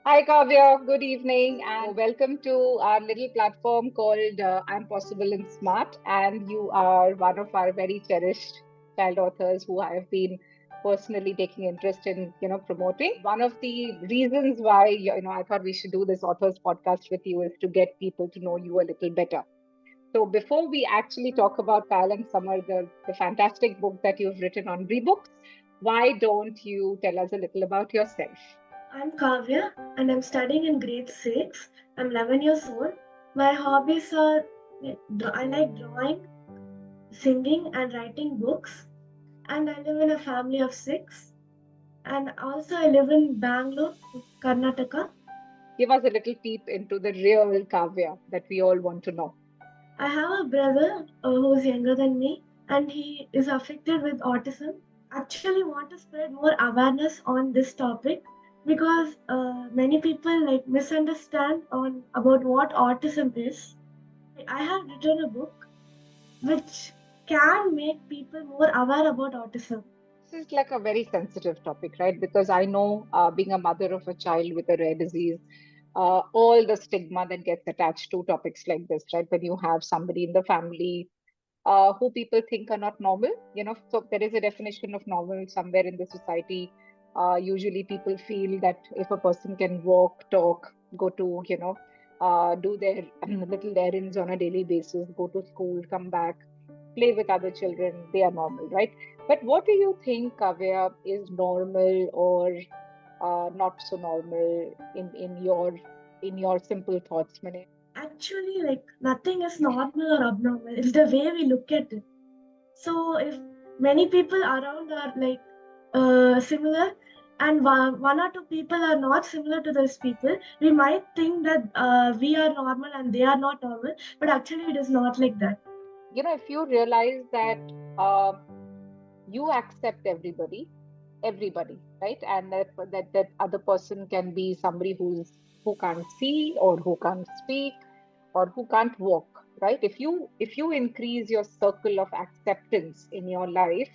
Hi, Kavya. Good evening, and welcome to our little platform called I'm Possible and Smart. And you are one of our very cherished child authors who I have been personally taking interest in, promoting. One of the reasons why, I thought we should do this authors podcast with you is to get people to know you a little better. So before we actually talk about Kyle and Summer, the fantastic book that you've written on BriBooks, why don't you tell us a little about yourself? I'm Kavya and I'm studying in grade 6. I'm 11 years old. My hobbies are I like drawing, singing, and writing books. And I live in a family of 6. And also, I live in Bangalore, Karnataka. Give us a little peep into the real Kavya that we all want to know. I have a brother who's younger than me, and he is affected with autism. Actually, want to spread more awareness on this topic because many people misunderstand on about what autism is. I have written a book which can make people more aware about autism. This is like a very sensitive topic, right? Because I know being a mother of a child with a rare disease, all the stigma that gets attached to topics like this, right? When you have somebody in the family who people think are not normal, so there is a definition of normal somewhere in the society. Usually people feel that if a person can walk, talk, go to, do their little errands on a daily basis, go to school, come back, play with other children, they are normal, right? But what do you think, Kavya, is normal or not so normal in your simple thoughts, Mane? Actually, nothing is normal or abnormal. It's the way we look at it. So if many people around are similar and one or two people are not similar to those people, we might think that we are normal and they are not normal, but actually it is not like that. If you realize that uh, you accept everybody, right? And that other person can be somebody who can't see or who can't speak or who can't walk, right? If you increase your circle of acceptance in your life,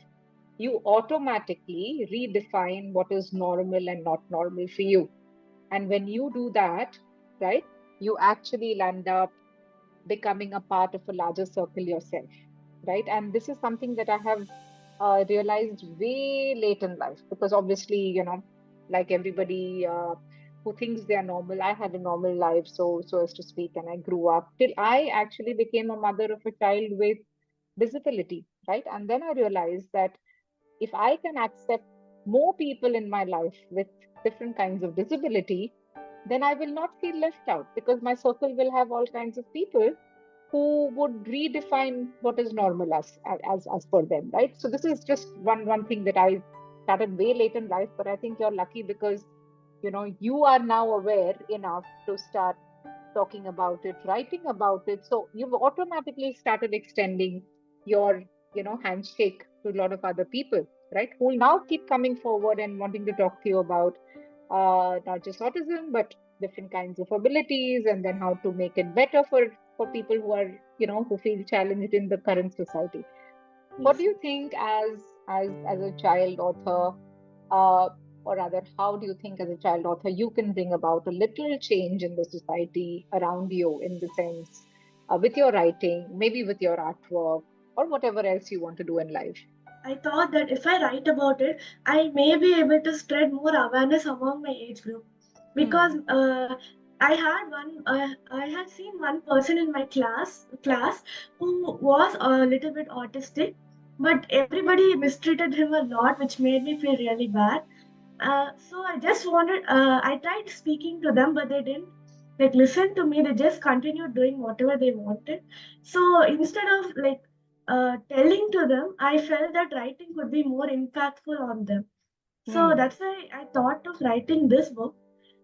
you automatically redefine what is normal and not normal for you. And when you do that, right, you actually land up becoming a part of a larger circle yourself, right? And this is something that I have realized way late in life because obviously, like everybody who thinks they are normal, I had a normal life, so as to speak, and I grew up till I actually became a mother of a child with disability, right? And then I realized that if I can accept more people in my life with different kinds of disability, then I will not feel left out because my circle will have all kinds of people who would redefine what is normal as per them, right? So this is just one thing that I started way late in life, but I think you're lucky because you are now aware enough to start talking about it, writing about it. So you've automatically started extending your, handshake to a lot of other people, right? Who will now keep coming forward and wanting to talk to you about not just autism, but different kinds of abilities, and then how to make it better for people who are, who feel challenged in the current society. What do Yes. you think as a child author, uh, or rather, how do you think as a child author you can bring about a little change in the society around you in the sense with your writing, maybe with your artwork, or whatever else you want to do in life? I thought that if I write about it, I may be able to spread more awareness among my age group because Hmm. I had seen one person in my class who was a little bit autistic, but everybody mistreated him a lot, which made me feel really bad. So I just wanted, I tried speaking to them, but they didn't listen to me. They just continued doing whatever they wanted. So instead of telling to them, I felt that writing could be more impactful on them. So Hmm. that's why I thought of writing this book.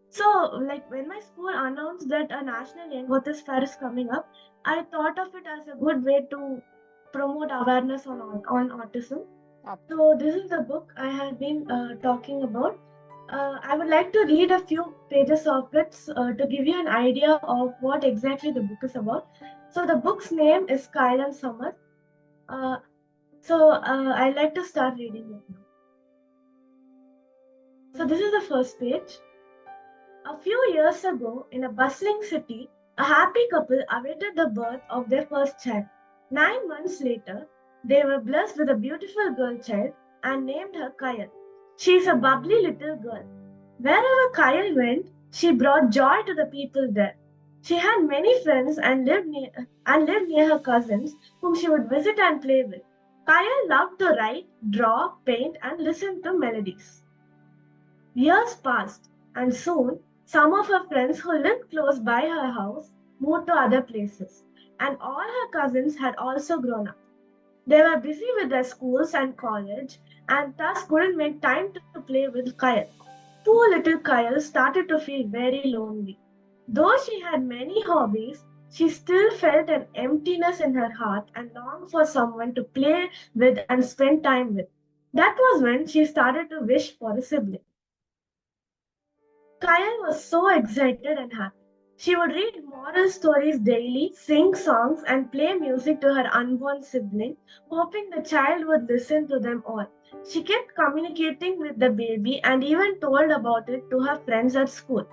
So, when my school announced that a National Young Authors Fair is coming up, I thought of it as a good way to promote awareness on autism. So this is the book I have been talking about. I would like to read a few pages of it to give you an idea of what exactly the book is about. So the book's name is Kyle and Samar. Uh, I'd like to start reading it now. So this is the first page. A few years ago, in a bustling city, a happy couple awaited the birth of their first child. 9 months later, they were blessed with a beautiful girl child and named her Kayal. She is a bubbly little girl. Wherever Kayal went, she brought joy to the people there. She had many friends and lived near her cousins, whom she would visit and play with. Kayal loved to write, draw, paint, and listen to melodies. Years passed, and soon some of her friends who lived close by her house moved to other places, and all her cousins had also grown up. They were busy with their schools and college, and thus couldn't make time to play with Kyle. Poor little Kyle started to feel very lonely. Though she had many hobbies, she still felt an emptiness in her heart and longed for someone to play with and spend time with. That was when she started to wish for a sibling. Kyle was so excited and happy. She would read moral stories daily, sing songs, and play music to her unborn sibling, hoping the child would listen to them all. She kept communicating with the baby and even told about it to her friends at school.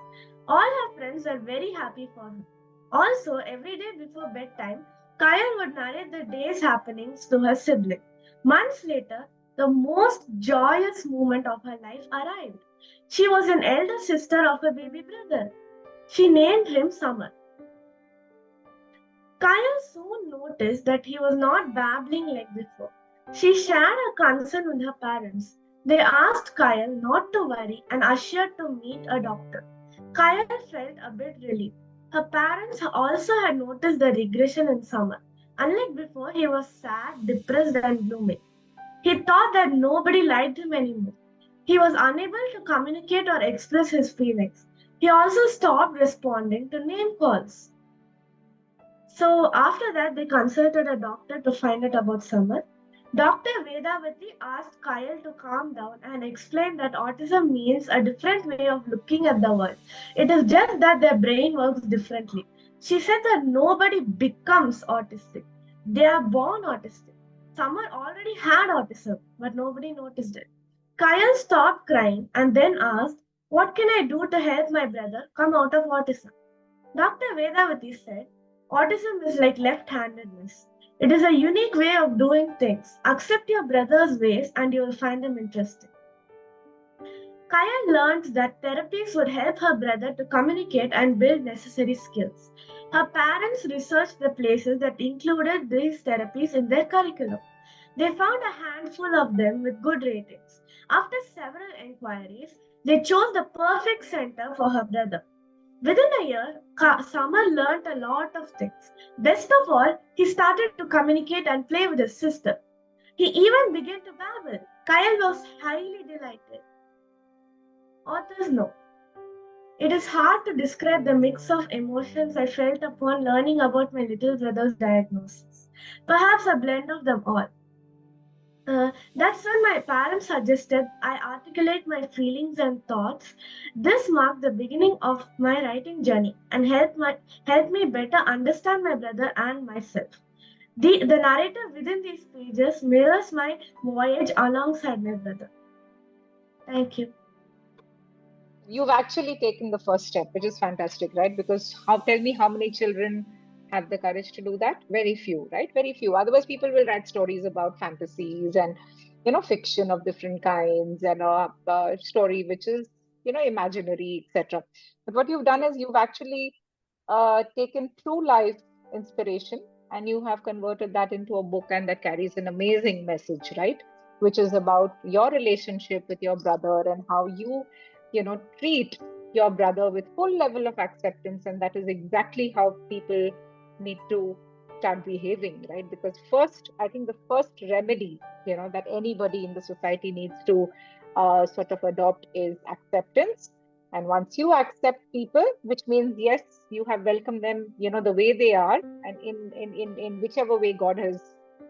All her friends were very happy for her. Also, every day before bedtime, Kyle would narrate the day's happenings to her sibling. Months later, the most joyous moment of her life arrived. She was an elder sister of her baby brother. She named him Samar. Kaya soon noticed that he was not babbling like before. She shared her concern with her parents. They asked Kyle not to worry and assured to meet a doctor. Kyle felt a bit relieved. Her parents also had noticed the regression in Samar. Unlike before, he was sad, depressed, and gloomy. He thought that nobody liked him anymore. He was unable to communicate or express his feelings. He also stopped responding to name calls. So after that, they consulted a doctor to find out about Samar. Dr. Vedavati asked Kyle to calm down and explain that autism means a different way of looking at the world. It is just that their brain works differently. She said that nobody becomes autistic. They are born autistic. Samar already had autism, but nobody noticed it. Kyle stopped crying and then asked, "What can I do to help my brother come out of autism?" Dr. Vedavati said, "Autism is like left handedness. It is a unique way of doing things. Accept your brother's ways and you will find them interesting." Kaya learned that therapies would help her brother to communicate and build necessary skills. Her parents researched the places that included these therapies in their curriculum. They found a handful of them with good ratings. After several inquiries, they chose the perfect center for her brother. Within a year, Samar learned a lot of things. Best of all, he started to communicate and play with his sister. He even began to babble. Kyle was highly delighted. Authors know. It is hard to describe the mix of emotions I felt upon learning about my little brother's diagnosis. Perhaps a blend of them all. That's when my parents suggested I articulate my feelings and thoughts. This marked the beginning of my writing journey and helped me better understand my brother and myself. The narrative within these pages mirrors my voyage alongside my brother. Thank you. You've actually taken the first step, which is fantastic, right? Because how tell me how many children have the courage to do that? Very few, right? Very few. Otherwise, people will write stories about fantasies and fiction of different kinds and a story which is imaginary, etc. But what you've done is you've actually taken true life inspiration and you have converted that into a book, and that carries an amazing message, right? Which is about your relationship with your brother and how you treat your brother with full level of acceptance. And that is exactly how people need to start behaving, right? Because first, I think the first remedy that anybody in the society needs to sort of adopt is acceptance. And once you accept people, which means yes, you have welcomed them the way they are, and in whichever way God has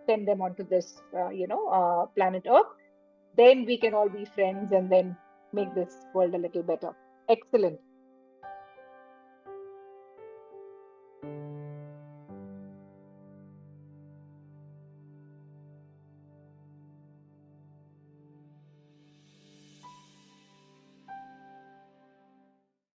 sent them onto this planet earth, then we can all be friends and then make this world a little better. Excellent.